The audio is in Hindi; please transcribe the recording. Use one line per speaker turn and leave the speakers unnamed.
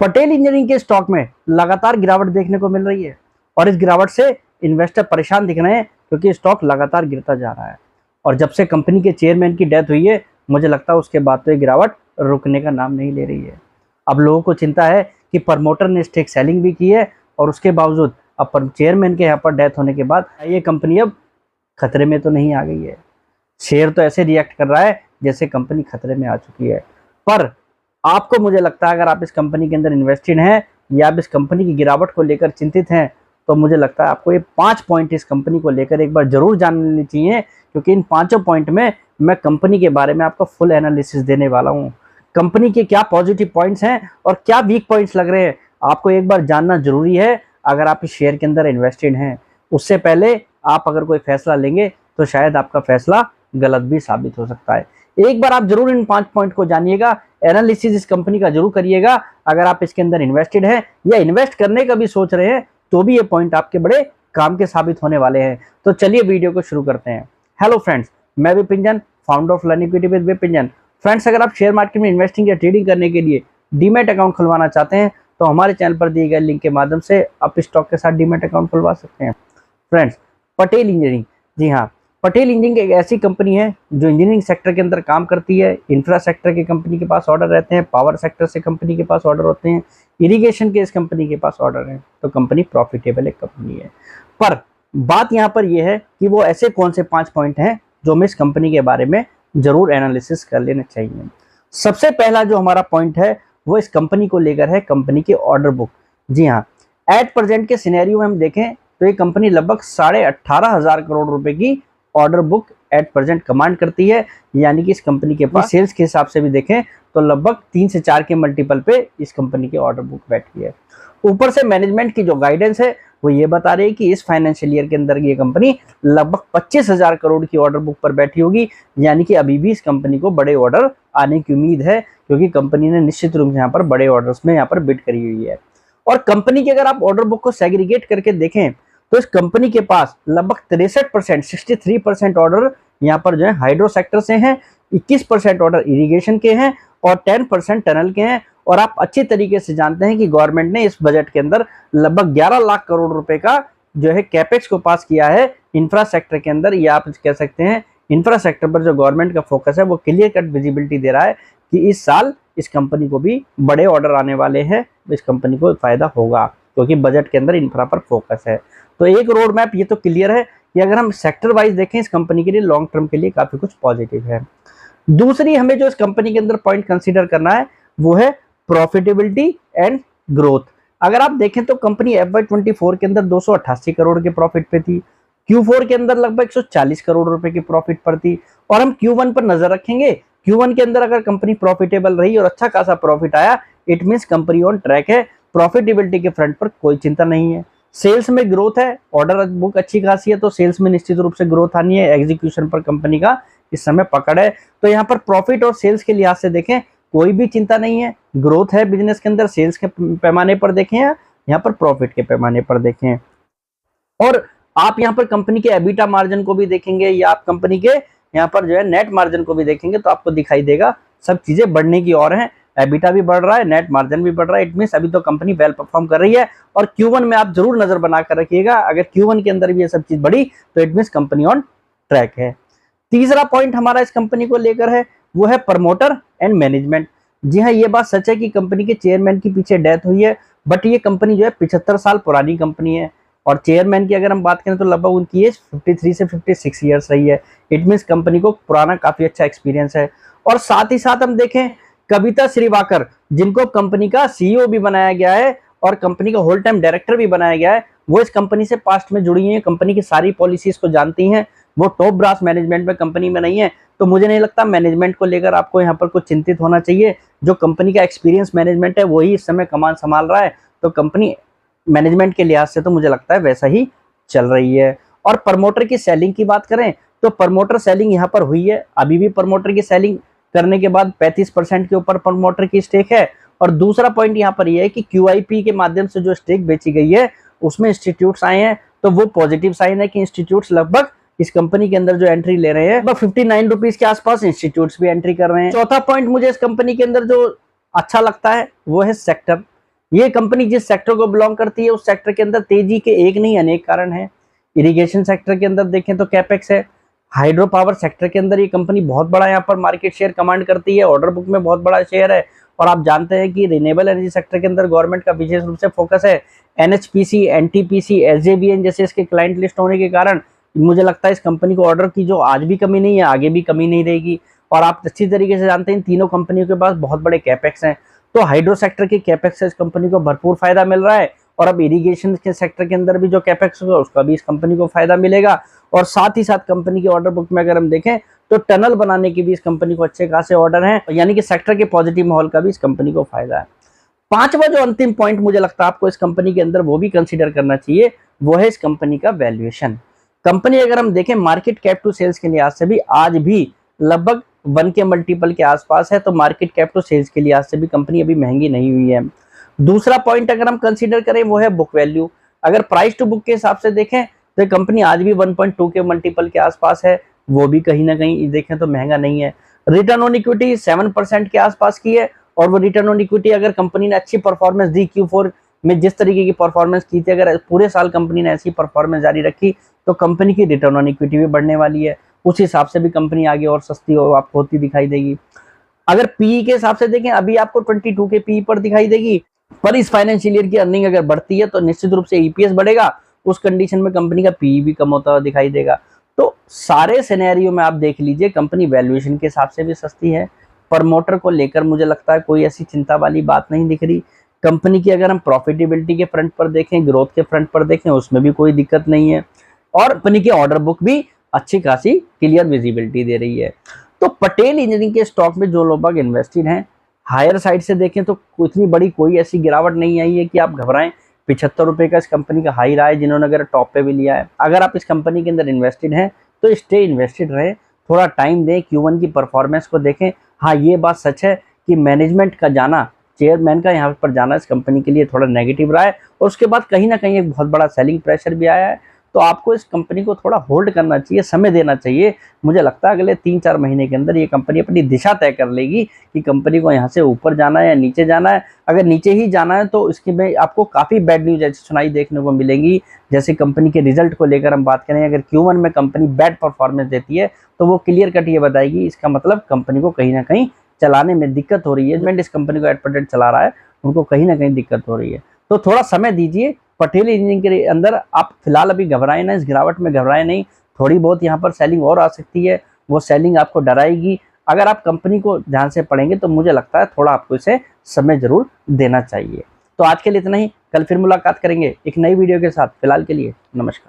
पटेल इंजीनियरिंग के स्टॉक में लगातार गिरावट देखने को मिल रही है और इस गिरावट से इन्वेस्टर परेशान दिख रहे हैं क्योंकि स्टॉक लगातार गिरता जा रहा है। और जब से कंपनी के चेयरमैन की डेथ हुई है, मुझे लगता है उसके बाद तो ये गिरावट रुकने का नाम नहीं ले रही है। अब लोगों को चिंता है कि प्रमोटर ने स्टेक सेलिंग भी की है और उसके बावजूद अब चेयरमैन के यहाँ पर डेथ होने के बाद ये कंपनी अब खतरे में तो नहीं आ गई है। शेयर तो ऐसे रिएक्ट कर रहा है जैसे कंपनी खतरे में आ चुकी है। पर आपको, मुझे लगता है, अगर आप इस कंपनी के अंदर इन्वेस्टेड हैं या आप इस कंपनी की गिरावट को लेकर चिंतित हैं, तो मुझे लगता है आपको ये 5 पॉइंट इस कंपनी को लेकर एक बार जरूर जान लेनी चाहिए, क्योंकि इन 5 पॉइंट में मैं कंपनी के बारे में आपको फुल एनालिसिस देने वाला हूँ। कंपनी के क्या पॉजिटिव पॉइंट्स हैं और क्या वीक पॉइंट्स लग रहे हैं, आपको एक बार जानना जरूरी है अगर आप इस शेयर के अंदर इन्वेस्टेड हैं। उससे पहले आप अगर कोई फैसला लेंगे तो शायद आपका फैसला गलत भी साबित हो सकता है। एक बार आप जरूर इन 5 पॉइंट को जानिएगा, एनालिसिस इस कंपनी का जरूर करिएगा। अगर आप इसके अंदर इन्वेस्टेड हैं या इन्वेस्ट करने का भी सोच रहे हैं तो भी ये पॉइंट आपके बड़े काम के साबित होने वाले हैं। तो चलिए वीडियो को शुरू करते हैं। हेलो फ्रेंड्स, मैं Vipin, founder of learn equity with Vipin. Friends, अगर आप शेयर मार्केट में इन्वेस्टिंग या ट्रेडिंग करने के लिए डीमैट अकाउंट खुलवाना चाहते हैं तो हमारे चैनल पर दिए गए लिंक के माध्यम से आप स्टॉक के साथ डीमैट अकाउंट खुलवा सकते हैं। फ्रेंड्स, पटेल इंजीनियरिंग, जी हाँ, पटेल इंजीनियरिंग एक ऐसी कंपनी है जो इंजीनियरिंग सेक्टर के अंदर काम करती है। इंफ्रा सेक्टर के कंपनी के पास ऑर्डर रहते हैं, पावर सेक्टर से कंपनी के पास ऑर्डर होते हैं, इरिगेशन के इस कंपनी के पास ऑर्डर हैं, तो कंपनी प्रॉफिटेबल एक कंपनी है। पर बात यहाँ पर यह है कि वो ऐसे कौन से 5 पॉइंट हैं जो हमें इस कंपनी के बारे में जरूर एनालिसिस कर लेना चाहिए। सबसे पहला जो हमारा पॉइंट है वो इस कंपनी को लेकर है, कंपनी की ऑर्डर बुक। जी हाँ, एट प्रेजेंट के सिनेरियो में हम देखें तो ये कंपनी लगभग 18,500 करोड़ रुपए की order book at present command करती है। यानी कि इस कंपनी के पास सेल्स के हिसाब से भी देखें तो लगभग 3 से 4 के मल्टीपल पे इस कंपनी की ऑर्डर बुक बैठी है। ऊपर से मैनेजमेंट की जो गाइडेंस है वो ये बता रही है कि इस फाइनेंशियल ईयर के अंदर ये कंपनी लगभग 25,000 करोड़ की ऑर्डर बुक पर बैठी होगी। यानी कि अभी भी इस कंपनी को बड़े ऑर्डर आने की उम्मीद है, क्योंकि कंपनी ने निश्चित रूप से यहाँ पर बड़े ऑर्डर्स में यहाँ पर बिड करी हुई है। और कंपनी की अगर आप ऑर्डर बुक को सेग्रीगेट करके देखें तो इस कंपनी के पास लगभग 63%, 63% ऑर्डर यहाँ पर जो है हाइड्रो सेक्टर से हैं, 21% ऑर्डर इरिगेशन के हैं और 10% टनल के हैं। और आप अच्छी तरीके से जानते हैं कि गवर्नमेंट ने इस बजट के अंदर लगभग 11 लाख करोड़ रुपए का जो है कैपेक्स को पास किया है इंफ्रा सेक्टर के अंदर। या आप कह सकते हैं इंफ्रा सेक्टर पर जो गवर्नमेंट का फोकस है वो क्लियर कट विजिबिलिटी दे रहा है कि इस साल इस कंपनी को भी बड़े ऑर्डर आने वाले हैं, इस कंपनी को फायदा होगा क्योंकि बजट के अंदर इंफ्रा पर फोकस है। तो एक रोड मैप ये तो क्लियर है कि अगर हम सेक्टर वाइज देखें इस कंपनी के लिए लॉन्ग टर्म के लिए काफी कुछ पॉजिटिव है। दूसरी हमें जो इस कंपनी के अंदर पॉइंट कंसीडर करना है वो है प्रॉफिटेबिलिटी एंड ग्रोथ। अगर आप देखें तो कंपनी FY24 के अंदर 288 करोड़ के प्रॉफिट पे थी, Q4 के अंदर लगभग 140 करोड़ रुपए की प्रॉफिट पर थी। और हम Q1 पर नजर रखेंगे, Q1 के अंदर अगर कंपनी प्रॉफिटेबल रही और अच्छा खासा प्रॉफिट आया, it means company on track है। प्रॉफिटेबिलिटी के फ्रंट पर कोई चिंता नहीं है। सेल्स में ग्रोथ है, ऑर्डर बुक अच्छी खासी है, तो सेल्स में निश्चित रूप से ग्रोथ आनी है। एग्जीक्यूशन पर कंपनी का इस समय पकड़ है। तो यहाँ पर प्रॉफिट और सेल्स के लिहाज से देखें कोई भी चिंता नहीं है। ग्रोथ है बिजनेस के अंदर, सेल्स के पैमाने पर देखें या यहाँ पर प्रॉफिट के पैमाने पर देखें। और आप यहाँ पर कंपनी के एबिटा मार्जिन को भी देखेंगे या आप कंपनी के यहाँ पर जो है नेट मार्जिन को भी देखेंगे तो आपको दिखाई देगा सब चीजें बढ़ने की ओर हैं। एबिटा भी बढ़ रहा है, नेट मार्जिन भी बढ़ रहा है। इट मींस अभी तो कंपनी वेल परफॉर्म कर रही है। और Q1 में आप जरूर नजर बनाकर रखिएगा, अगर Q1 के अंदर भी ये सब चीज बढ़ी तो it means company on track है। तीसरा पॉइंट हमारा इस कंपनी को लेकर है वो है प्रमोटर एंड मैनेजमेंट। जी हाँ, ये बात सच है कि कंपनी के चेयरमैन की पीछे डेथ हुई है, बट ये कंपनी जो है 75 साल पुरानी कंपनी है। और चेयरमैन की अगर हम बात करें तो लगभग उनकी एज 53 से 56 ईयर्स रही है। इट मींस कंपनी को पुराना काफी अच्छा एक्सपीरियंस है। और साथ ही साथ हम देखें कविता श्रीवाकर, जिनको कंपनी का CEO भी बनाया गया है और कंपनी का होल टाइम डायरेक्टर भी बनाया गया है, वो इस कंपनी से पास्ट में जुड़ी हैं, कंपनी की सारी पॉलिसीज को जानती हैं। वो टॉप ब्रास मैनेजमेंट में कंपनी में नहीं है, तो मुझे नहीं लगता मैनेजमेंट को लेकर आपको यहाँ पर कुछ चिंतित होना चाहिए। जो कंपनी का एक्सपीरियंस मैनेजमेंट है वही इस समय कमान संभाल रहा है, तो कंपनी मैनेजमेंट के लिहाज से तो मुझे लगता है वैसा ही चल रही है। और प्रमोटर की सेलिंग की बात करें तो प्रमोटर सेलिंग यहाँ पर हुई है। अभी भी प्रमोटर की सेलिंग करने के बाद 35% के ऊपर प्रमोटर की स्टेक है। और दूसरा पॉइंट यहाँ पर यह है कि QIP के माध्यम से जो स्टेक बेची गई है उसमें इंस्टीट्यूट्स आए हैं, तो वो पॉजिटिव साइन है कि इंस्टीट्यूट्स लगभग इस कंपनी के अंदर जो एंट्री ले रहे हैं 59 रुपीज के आसपास इंस्टीट्यूट्स भी एंट्री कर रहे हैं। चौथा पॉइंट मुझे इस कंपनी के अंदर जो अच्छा लगता है वो है सेक्टर। ये कंपनी जिस सेक्टर को बिलोंग करती है उस सेक्टर के अंदर तेजी के एक नहीं अनेक कारण हैं। इरिगेशन सेक्टर के अंदर देखें तो कैपेक्स है। हाइड्रो पावर सेक्टर के अंदर ये कंपनी बहुत बड़ा यहाँ पर मार्केट शेयर कमांड करती है, ऑर्डर बुक में बहुत बड़ा शेयर है। और आप जानते हैं कि रिन्यूएबल एनर्जी सेक्टर के अंदर गवर्नमेंट का विशेष रूप से फोकस है। एनएचपीसी, एनटीपीसी, एसजेवीएन जैसे इसके क्लाइंट लिस्ट होने के कारण मुझे लगता है इस कंपनी को ऑर्डर की जो आज भी कमी नहीं है, आगे भी कमी नहीं रहेगी। और आप अच्छी तरीके से जानते हैं इन तीनों कंपनियों के पास बहुत बड़े कैपेक्स हैं, तो हाइड्रो सेक्टर के कैपेक्स से इस कंपनी को भरपूर फायदा मिल रहा है। और अब इरिगेशन के सेक्टर के अंदर भी जो कैपेक्स होगा उसका भी इस कंपनी को फायदा मिलेगा। और साथ ही साथ कंपनी के ऑर्डर बुक में अगर हम देखें तो टनल बनाने की भी इस कंपनी को अच्छे खासे ऑर्डर हैं, यानी कि सेक्टर के पॉजिटिव माहौल का भी इस कंपनी को फायदा है। पांचवा जो अंतिम पॉइंट मुझे लगता है आपको इस कंपनी के अंदर वो भी कंसीडर करना चाहिए, वो है इस कंपनी का वैल्यूएशन। कंपनी अगर हम देखें मार्केट कैप टू सेल्स के लिहाज से भी आज भी लगभग 1 के मल्टीपल के आसपास है, तो मार्केट कैप टू सेल्स के लिहाज से भी कंपनी अभी महंगी नहीं हुई है। दूसरा पॉइंट अगर हम कंसीडर करें वो है बुक वैल्यू। अगर प्राइस टू बुक के हिसाब से देखें तो कंपनी आज भी 1.2 के मल्टीपल के आसपास है, वो भी कहीं ना कहीं देखें तो महंगा नहीं है। रिटर्न ऑन इक्विटी 7% के आसपास की है, और वो रिटर्न ऑन इक्विटी अगर कंपनी ने अच्छी परफॉर्मेंस दी, Q4 में जिस तरीके की परफॉर्मेंस की थी, अगर पूरे साल कंपनी ने ऐसी परफॉर्मेंस जारी रखी तो कंपनी की रिटर्न ऑन इक्विटी भी बढ़ने वाली है। उस हिसाब से भी कंपनी आगे और सस्ती हो आपको होती दिखाई देगी। अगर पीई के हिसाब से देखें अभी आपको 22 के पीई पर दिखाई देगी, पर इस फाइनेंशियल ईयर की अर्निंग अगर बढ़ती है तो निश्चित रूप से ईपीएस बढ़ेगा, उस कंडीशन में कंपनी का पीई भी कम होता हुआ दिखाई देगा। तो सारे सिनेरियो में आप देख लीजिए कंपनी वैल्यूएशन के हिसाब से भी सस्ती है। प्रमोटर को लेकर मुझे लगता है कोई ऐसी चिंता वाली बात नहीं दिख रही। कंपनी की अगर हम प्रॉफिटेबिलिटी के फ्रंट पर देखें, ग्रोथ के फ्रंट पर देखें, उसमें भी कोई दिक्कत नहीं है। और कंपनी की ऑर्डर बुक भी अच्छी खासी क्लियर विजिबिलिटी दे रही है। तो पटेल इंजीनियरिंग के स्टॉक में जो लोग इन्वेस्टेड हैं, हायर साइड से देखें तो इतनी बड़ी कोई ऐसी गिरावट नहीं आई है कि आप घबराएं। 75 रुपए का इस कंपनी का हाई रहा है, जिन्होंने अगर टॉप पे भी लिया है। अगर आप इस कंपनी के अंदर इन्वेस्टेड हैं तो स्टे इन्वेस्टेड रहे, थोड़ा टाइम दें, Q1 की परफॉर्मेंस को देखें। हाँ, ये बात सच है कि मैनेजमेंट का जाना, चेयरमैन का यहाँ पर जाना इस कंपनी के लिए थोड़ा नेगेटिव रहा है, और उसके बाद कहीं ना कहीं एक बहुत बड़ा सेलिंग प्रेशर भी आया है। तो आपको इस कंपनी को थोड़ा होल्ड करना चाहिए, समय देना चाहिए। मुझे लगता है अगले 3-4 महीने के अंदर ये कंपनी अपनी दिशा तय कर लेगी कि कंपनी को यहाँ से ऊपर जाना है या नीचे जाना है। अगर नीचे ही जाना है तो इसके में आपको काफ़ी बैड न्यूज ऐसी सुनाई देखने को मिलेंगी। जैसे कंपनी के रिजल्ट को लेकर हम बात करें, अगर Q1 में कंपनी बैड परफॉर्मेंस देती है तो वो क्लियर कट ये बताएगी, इसका मतलब कंपनी को कहीं ना कहीं चलाने में दिक्कत हो रही है। मैंने इस कंपनी को एट प्रेजेंट चला रहा है, उनको कहीं ना कहीं दिक्कत हो रही है। तो थोड़ा समय दीजिए। पटेल इंजीनियरिंग के अंदर आप फिलहाल अभी घबराएं ना, इस गिरावट में घबराएं नहीं। थोड़ी बहुत यहाँ पर सेलिंग और आ सकती है, वो सेलिंग आपको डराएगी। अगर आप कंपनी को ध्यान से पढ़ेंगे तो मुझे लगता है थोड़ा आपको इसे समय जरूर देना चाहिए। तो आज के लिए इतना ही, कल फिर मुलाकात करेंगे एक नई वीडियो के साथ। फिलहाल के लिए नमस्कार।